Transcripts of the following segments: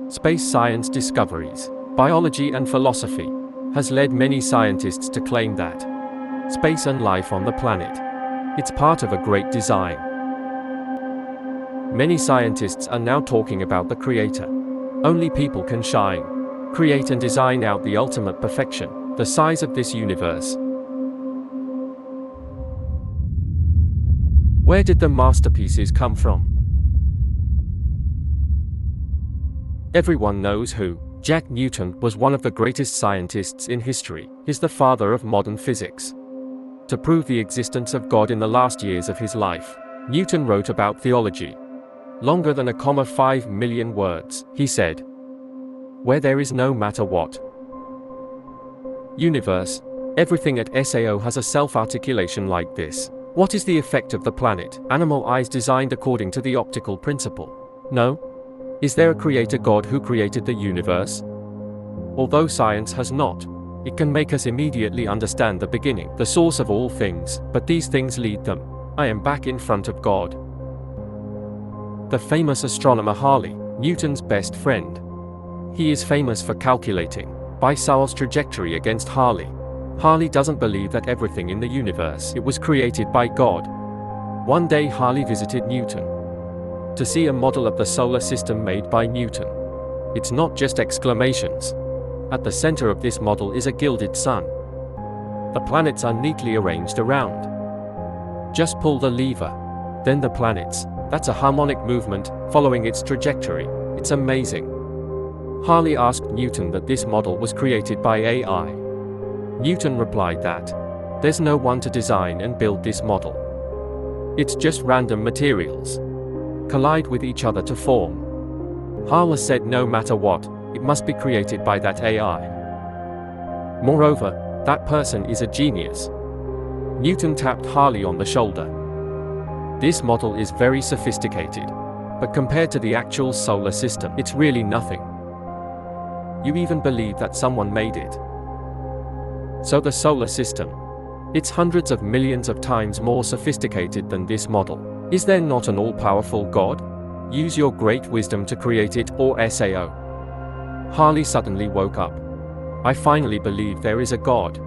Space science discoveries, biology and philosophy, has led many scientists to claim that space and life on the planet, it's part of a great design. Many scientists are now talking about the creator. Only people can shine, create and design out the ultimate perfection, the size of this universe. Where did the masterpieces come from? Everyone knows who Jack Newton was. One of the greatest scientists in history. He's the father of modern physics. To prove the existence of God in the last years of his life, Newton wrote about theology. Longer than 5 million words, he said, "Where there is no matter what universe, everything at SAO has a self-articulation like this. What is the effect of the planet? Animal eyes designed according to the optical principle? No. Is there a creator God who created the universe? Although science has not, it can make us immediately understand the beginning, the source of all things, but these things lead them. I am back in front of God." The famous astronomer Halley, Newton's best friend. He is famous for calculating by Saul's trajectory against Halley. Halley doesn't believe that everything in the universe it was created by God. One day Halley visited Newton to see a model of the solar system made by Newton. It's not just exclamations. At the center of this model is a gilded sun. The planets are neatly arranged around. Just pull the lever. Then the planets, that's a harmonic movement, following its trajectory. It's amazing. Halley asked Newton that this model was created by AI. Newton replied that there's no one to design and build this model. It's just random materials collide with each other to form. Halley said no matter what, it must be created by that AI. Moreover, that person is a genius. Newton tapped Halley on the shoulder. This model is very sophisticated, but compared to the actual solar system, it's really nothing. You even believe that someone made it. So the solar system, it's hundreds of millions of times more sophisticated than this model. Is there not an all-powerful God? Use your great wisdom to create it, or SAO. Halley suddenly woke up. I finally believe there is a God.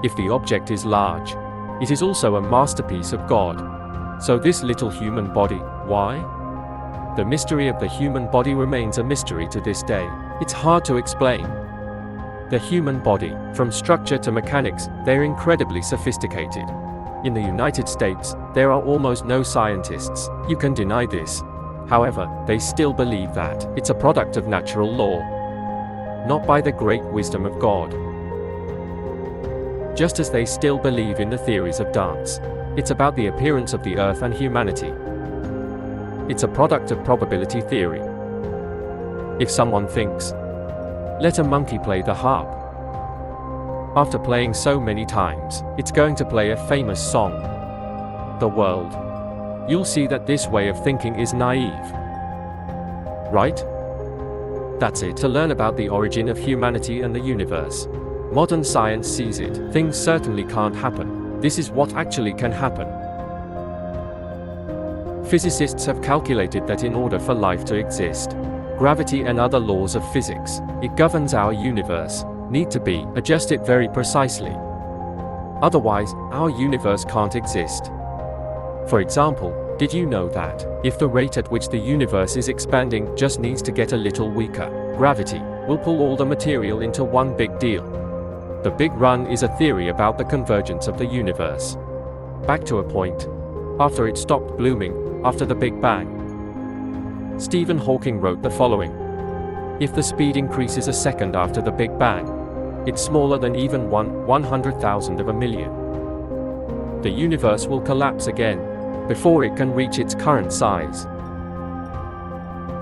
If the object is large, it is also a masterpiece of God. So this little human body, why? The mystery of the human body remains a mystery to this day. It's hard to explain. The human body, from structure to mechanics, they're incredibly sophisticated. In the United States, there are almost no scientists. You can deny this. However, they still believe that it's a product of natural law, not by the great wisdom of God. Just as they still believe in the theories of dance. It's about the appearance of the earth and humanity. It's a product of probability theory. If someone thinks, let a monkey play the harp. After playing so many times, it's going to play a famous song. The world. You'll see that this way of thinking is naive. Right? That's it. To learn about the origin of humanity and the universe, modern science sees it. Things certainly can't happen. This is what actually can happen. Physicists have calculated that in order for life to exist, gravity and other laws of physics, it governs our universe, need to be adjusted very precisely. Otherwise, our universe can't exist. For example, did you know that, if the rate at which the universe is expanding just needs to get a little weaker, gravity will pull all the material into one big deal? The Big Run is a theory about the convergence of the universe back to a point after it stopped blooming, after the Big Bang. Stephen Hawking wrote the following: if the speed increases a second after the Big Bang, it's smaller than even 1/100,000 of a million. The universe will collapse again before it can reach its current size.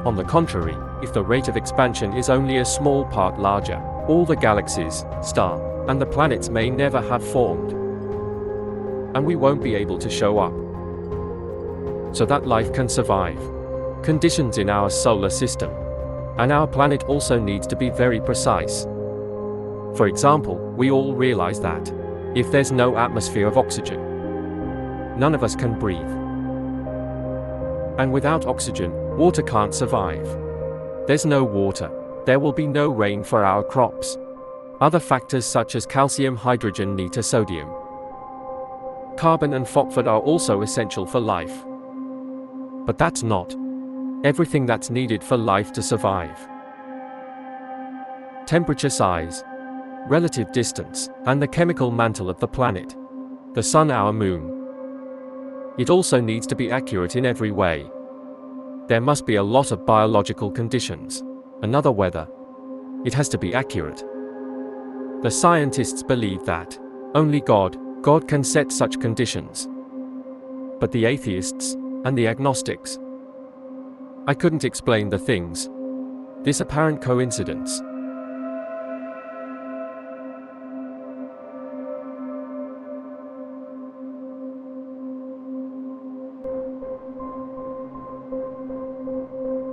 On the contrary, if the rate of expansion is only a small part larger, all the galaxies, stars, and the planets may never have formed. And we won't be able to show up. So that life can survive. Conditions in our solar system and our planet also needs to be very precise. For example, we all realize that if there's no atmosphere of oxygen, none of us can breathe. And without oxygen, water can't survive. There's no water. There will be no rain for our crops. Other factors such as calcium, hydrogen, niter, sodium, carbon and phosphate are also essential for life. But that's not everything that's needed for life to survive. Temperature, size, relative distance, and the chemical mantle of the planet, the sun, our moon. It also needs to be accurate in every way. There must be a lot of biological conditions. Another weather. It has to be accurate. The scientists believe that only God can set such conditions. But the atheists and the agnostics, I couldn't explain the things. This apparent coincidence.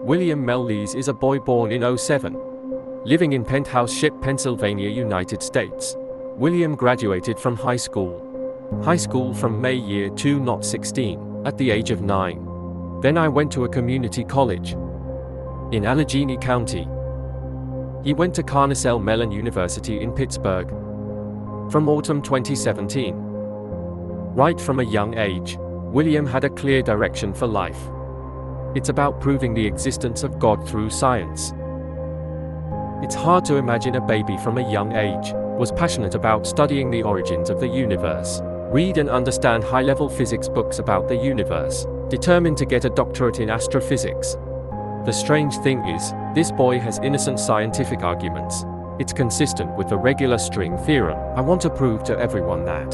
William Mellees is a boy born in 2007, living in Penthouse Ship, Pennsylvania, United States. William graduated from high school from May year 2016, at the age of 9. Then I went to a community college in Allegheny County. He went to Carnegie Mellon University in Pittsburgh from autumn 2017. Right from a young age, William had a clear direction for life. It's about proving the existence of God through science. It's hard to imagine a baby from a young age was passionate about studying the origins of the universe, read and understand high-level physics books about the universe, determined to get a doctorate in astrophysics. The strange thing is, this boy has innocent scientific arguments. It's consistent with the regular string theorem. I want to prove to everyone that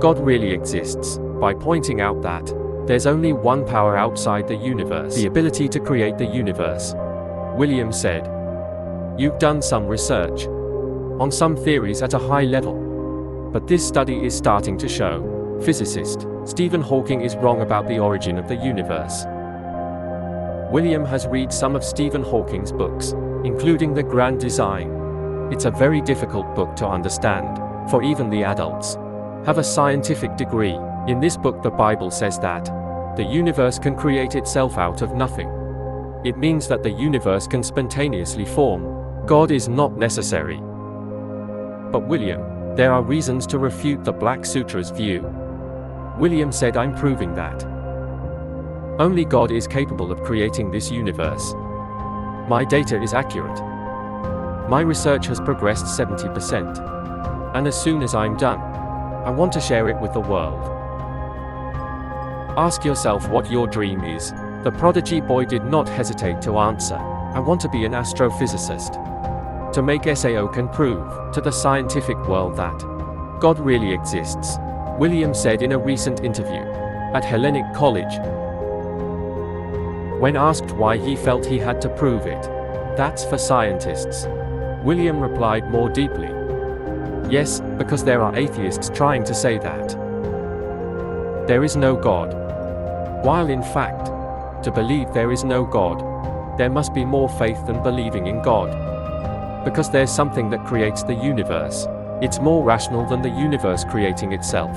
God really exists, by pointing out that there's only one power outside the universe, the ability to create the universe. William said, "You've done some research on some theories at a high level. But this study is starting to show physicist Stephen Hawking is wrong about the origin of the universe." William has read some of Stephen Hawking's books, including The Grand Design. It's a very difficult book to understand, for even the adults have a scientific degree. In this book, the Bible says that the universe can create itself out of nothing. It means that the universe can spontaneously form. God is not necessary. But William, there are reasons to refute the Black Sutra's view. William said, "I'm proving that only God is capable of creating this universe. My data is accurate. My research has progressed 70%. And as soon as I'm done, I want to share it with the world." Ask yourself what your dream is. The prodigy boy did not hesitate to answer, "I want to be an astrophysicist. To make SAO can prove to the scientific world that God really exists," William said in a recent interview at Hellenic College. When asked why he felt he had to prove it, "That's for scientists," William replied more deeply, "Yes, because there are atheists trying to say that there is no God. While in fact, to believe there is no God, there must be more faith than believing in God. Because there's something that creates the universe. It's more rational than the universe creating itself.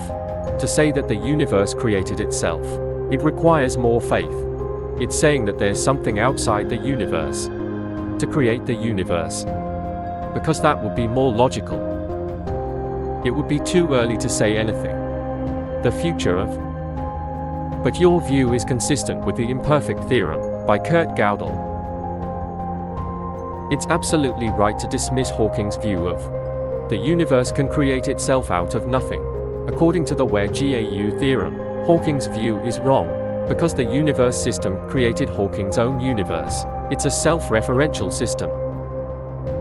To say that the universe created itself, it requires more faith. It's saying that there's something outside the universe to create the universe. Because that would be more logical. It would be too early to say anything. The future of. But your view is consistent with the imperfect theorem, by Kurt Gödel. It's absolutely right to dismiss Hawking's view of the universe can create itself out of nothing. According to the Ware-Gau theorem, Hawking's view is wrong, because the universe system created Hawking's own universe. It's a self-referential system.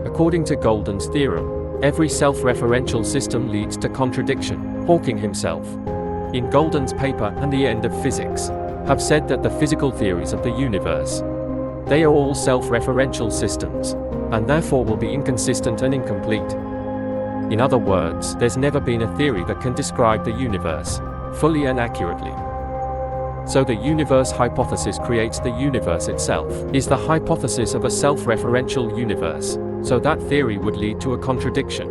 According to Golden's theorem, every self-referential system leads to contradiction. Hawking himself, in Golden's paper and the End of Physics, have said that the physical theories of the universe, they are all self-referential systems, and therefore will be inconsistent and incomplete. In other words, there's never been a theory that can describe the universe fully and accurately. So the universe hypothesis creates the universe itself, is the hypothesis of a self-referential universe, so that theory would lead to a contradiction.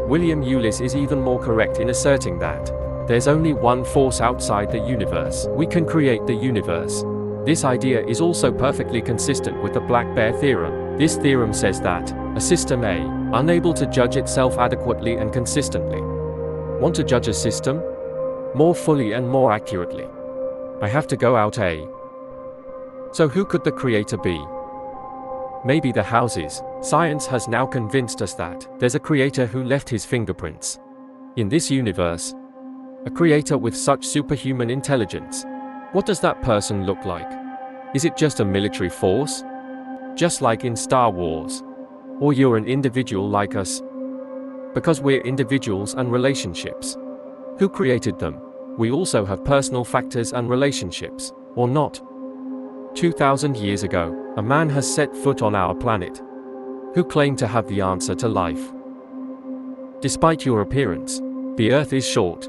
William Ulis is even more correct in asserting that there's only one force outside the universe. We can create the universe. This idea is also perfectly consistent with the Black Bear theorem. This theorem says that a system A, unable to judge itself adequately and consistently. Want to judge a system more fully and more accurately? I have to go out A. So who could the creator be? Maybe the houses. Science has now convinced us that there's a creator who left his fingerprints. In this universe, a creator with such superhuman intelligence. What does that person look like? Is it just a military force? Just like in Star Wars? Or you're an individual like us? Because we're individuals and relationships. Who created them? We also have personal factors and relationships, or not? 2,000 years ago, a man has set foot on our planet. Who claimed to have the answer to life? Despite your appearance, the earth is short.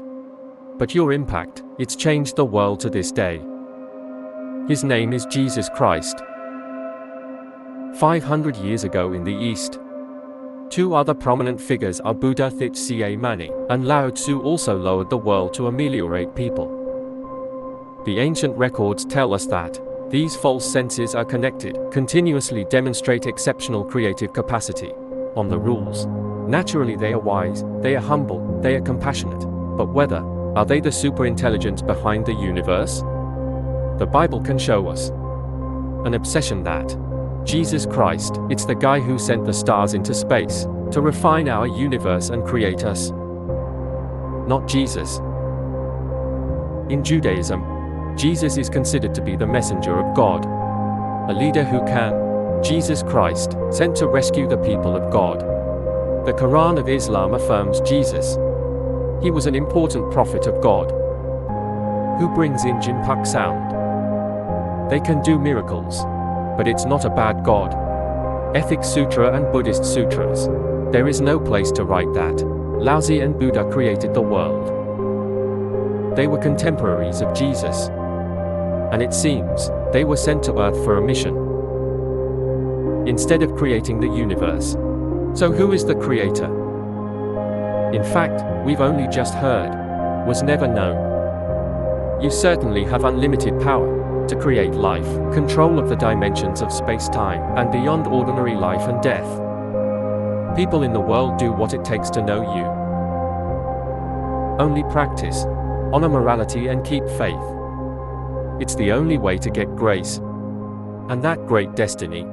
But your impact, it's changed the world to this day. His name is Jesus Christ. 500 years ago in the East, two other prominent figures are Buddha Thich Mani and Lao Tzu also lowered the world to ameliorate people. The ancient records tell us that these false senses are connected, continuously demonstrate exceptional creative capacity. On the rules. Naturally they are wise, they are humble, they are compassionate. But whether are they the superintelligence behind the universe? The Bible can show us an obsession that Jesus Christ, it's the guy who sent the stars into space to refine our universe and create us. Not Jesus. In Judaism, Jesus is considered to be the messenger of God, a leader who can. Jesus Christ, sent to rescue the people of God. The Quran of Islam affirms Jesus. He was an important prophet of God, who brings in Jinpak sound. They can do miracles, but it's not a bad God. Ethics Sutra and Buddhist Sutras. There is no place to write that Laozi and Buddha created the world. They were contemporaries of Jesus. And it seems, they were sent to Earth for a mission, instead of creating the universe. So who is the creator? In fact, we've only just heard, was never known. You certainly have unlimited power to create life, control of the dimensions of space-time, and beyond ordinary life and death. People in the world do what it takes to know you. Only practice, honor morality and keep faith. It's the only way to get grace, and that great destiny.